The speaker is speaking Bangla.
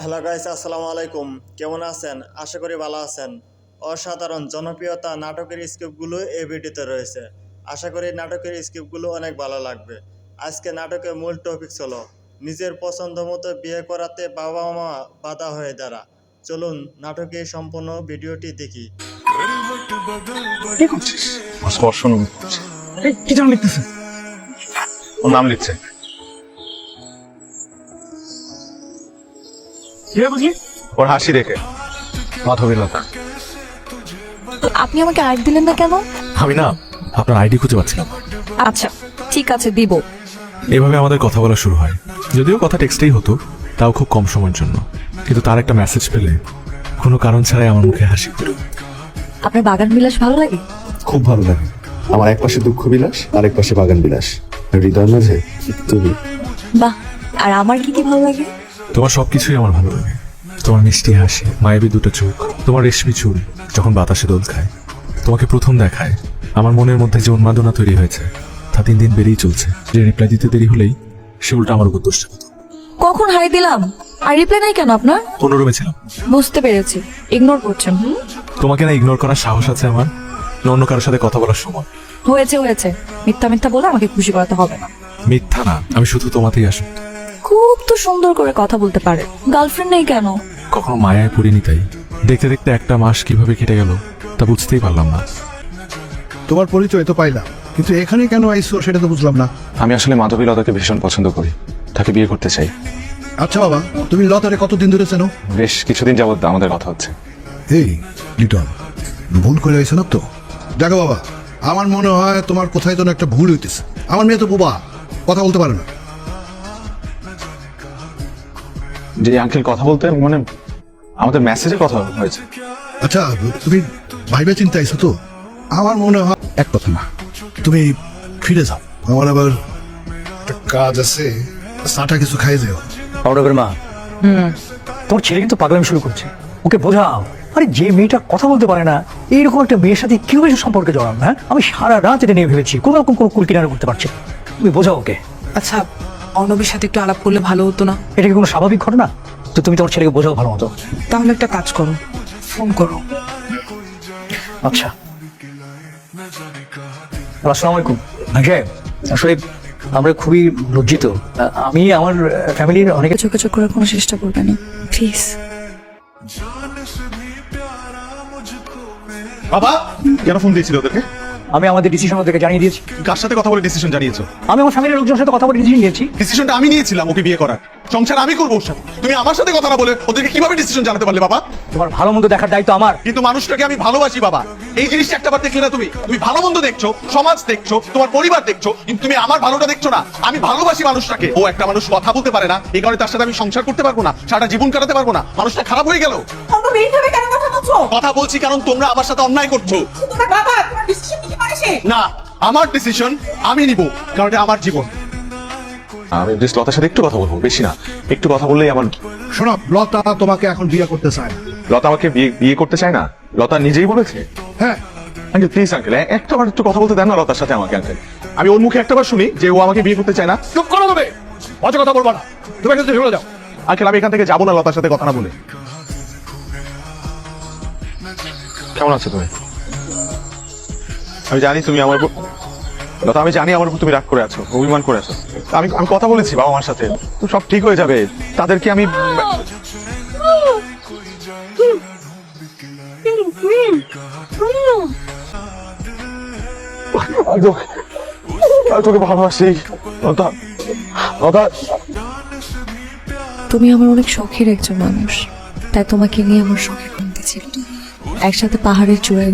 হ্যালো গাইস, আসসালামু আলাইকুম। কেমন আছেন? আশা করি ভালো আছেন। অসাধারণ জনপ্রিয়তা নাটকের স্ক্রিপ্টগুলো এই ভিডিওতে রয়েছে। আশা করি নাটকের স্ক্রিপ্টগুলো অনেক ভালো লাগবে। আজকে নাটকের মূল টপিক হলো নিজের পছন্দ মতো বিয়ে করাতে বাবা মা বাধা হয়ে দাঁড়া। চলুন নাটকের সম্পূর্ণ ভিডিওটি দেখি। কি করছিস? স্পর্শ কি যেন লিখতেছে? ওর নাম লিখছে। কি বুঝলি? ওর হাসি দেখে মাধবীলতা। আপনি আমাকে আইডি দিলেন না কেন? আমি না আপনার আইডি খুঁজে পাচ্ছিলাম। আচ্ছা ঠিক আছে, দিব। এভাবে আমাদের কথা বলা শুরু হয়, যদিও কথা টেক্সটেই হতো, তাও খুব কম সময়ের জন্য। কিন্তু তার একটা মেসেজ পেলে কোনো কারণ ছাড়াই আমার মুখে হাসি ফুটে। আপনার বাগান বিলাস ভালো লাগে? খুব ভালো লাগে। আমার এক পাশে দুঃখ বিলাস, আরেক পাশে বাগান বিলাস, হৃদয়ের মাঝে তুমি। বাহ, আর আমার কি কি ভালো লাগে? তোমার সবকিছুই আমার ভালো লাগে। তোমার মিষ্টি হাসি, মায়াবী দুটো চোখ, তোমার রেশমি চুল যখন বাতাসে দোল খায়, তোমাকে প্রথম দেখায় আমার মনের মধ্যে যে উন্মাদনা তৈরি হয়েছে তা দিন দিন বেড়েই চলছে। যে রিপ্লাই দিতে দেরি হলেই সে উল্টা আমার উপর দোষ চাপাতো। কখন হাই দিলাম আর রিপ্লাই নাই কেন আপনার? অন্য রুমে ছিলাম। বুঝতে পেরেছি, ইগনোর করছেন। তোমাকে না ইগনোর করার সাহস আছে আমার, না অন্য কারোর সাথে কথা বলার সময়? হয়েছে হয়েছে, মিথ্যা মিথ্যা বলে আমাকে খুশি করাতে হবে না। মিথ্যা না, আমি শুধু তোমাতেই আসি। খুব তো সুন্দর করে কথা বলতে পারে, গার্লফ্রেন্ড নেই কেন? কখনো মায়ায় পড়িনি, তাই দেখতে দেখতে একটা মাস কিভাবে কেটে গেল তা বুঝতেই পারলাম না। তোমার পরিচয় তো পাইলাম, কিন্তু এখানে কেন আইসো সেটা তো বুঝলাম না। আমি আসলে মাধবীলতাকে ভীষণ পছন্দ করি, তাকে বিয়ে করতে চাই। আচ্ছা বাবা, তুমি লতারে কতদিন ধরে চেনো? বেশ কিছুদিন যাবত আমাদের কথা হচ্ছে। এই লিটন, ভুল করে আইসো না তো? দেখো বাবা, আমার মনে হয় তোমার কোথায় যেন একটা ভুল হইতেছে। আমার মেয়ে তো বোবা, কথা বলতে পারে না। যে আঙ্কেল কথা বলতে মানে আমাদের মেসেজে কথা হয়েছে। আচ্ছা তুমি ভাইবে চিন্তা আইসো তো? আমার মনে হয় এক কথা না, তুমি ফিরে যাও। আমার আবার একটা কাজ আছে, চাটা কিছু খাই যাও। পাউডার মা, তোমার ছেলে কিন্তু পাগলামি শুরু করছে, ওকে বোঝাও। আরে যে মেয়েটা কথা বলতে পারে না, এইরকম একটা মেয়ের সাথে কিভাবে সম্পর্কে জড়ানো? হ্যাঁ, আমি সারা রাত এটা নিয়ে ভেবেছি, কোনো রকম কোনো কুল কিনারা করতে পারছি না। তুমি বোঝাও ওকে। আচ্ছা, অর্ণবের সাথে একটু আলাপ করলে ভালো হতো না? এটা কি কোনো স্বাভাবিক ঘটনা? তো তুমি তোমার ছেলেকে বোঝাও ভালো মতো। তাহলে একটা কাজ করো, ফোন করো। আচ্ছা, আসসালামু আলাইকুম। সাহেব, আসলে আমরা খুবই লজ্জিত। আমি আমার ফ্যামিলির অনেকে চোখে চোখ করার কোনো চেষ্টা করবে না প্লিজ। বাবা কেন ফোন দিয়েছিল ওদেরকে? আমি আমাদের ডিসিশন ওদেরকে জানিয়ে দিয়েছি। কার সাথে কথা বলে ডিসিশন জানিয়েছো? আমি আমার ফ্যামিলির লোকজনের সাথে কথা বলে ডিসিশন নিয়েছি। ডিসিশনটা আমি নিয়েছিলাম ওকে বিয়ে করার, সংসার আমি করবো ওর সাথে। তুমি আমার সাথে কথা না বলে ওদেরকে কিভাবে ডিসিশন জানাতে পারলে বাবা? তোমার ভালো মন্দ দেখার দায়িত্ব আমার। কিন্তু মানুষটাকে আমি ভালোবাসি বাবা, এই জিনিসটা একটাবার দেখলে না তুমি? তুমি ভালো মন্দ দেখছো, সমাজ দেখছো, তোমার পরিবার দেখছো, কিন্তু তুমি আমার ভালোটা দেখছো না। আমি ভালোবাসি মানুষটাকে। ও একটা মানুষ কথা বলতে পারে না, এই কারণে তার সাথে আমি সংসার করতে পারবো না, সারা জীবন কাটাতে পারবো না। মানুষটা খারাপ হয়ে গেল। কথা বলছি কারণ তোমরা আমার সাথে অন্যায় করছো। না, আমার ডিসিশন আমি নিব, কারণ এটা আমার জীবন। আমি জাস্ট লতার সাথে একটু কথা বলবো, বেশি না। একটু কথা বললেই আমার। শোনো, লতা তোমাকে এখন বিয়ে করতে চায়। লতা আমাকে বিয়ে করতে চায় না? লতা নিজেই বলেছে। হ্যাঁ, আঙ্কেল প্লিজ আঙ্কেল, একটাবার একটু কথা বলতে দেন না লতার সাথে আমাকে। আঙ্কেল আমি ওর মুখে একটাবার শুনি যে ও আমাকে বিয়ে করতে চায় না। চুপ করো তবে, অত কথা বলবা না। তুমি এখান থেকে চলে যাও। আঙ্কেল আমি এখান থেকে যাবো না লতার সাথে কথা না বলে। কেমন আছো তুমি? আমি জানি তুমি আমার লতা, আমি জানি আমার উপর তুমি রাগ করে আছো, অভিমান করে আছো। আমি আমি কথা বলেছি বাবা মার সাথে, তো সব ঠিক হয়ে যাবে। তাদেরকে আমি তোকে ভালোবাসি লতা। লতা, তুমি আমার অনেক শখের একজন মানুষ, তাই তোমাকে নিয়ে আমার শখের কমতি ছিল। একসাথে পাহাড়ের চূড়ায়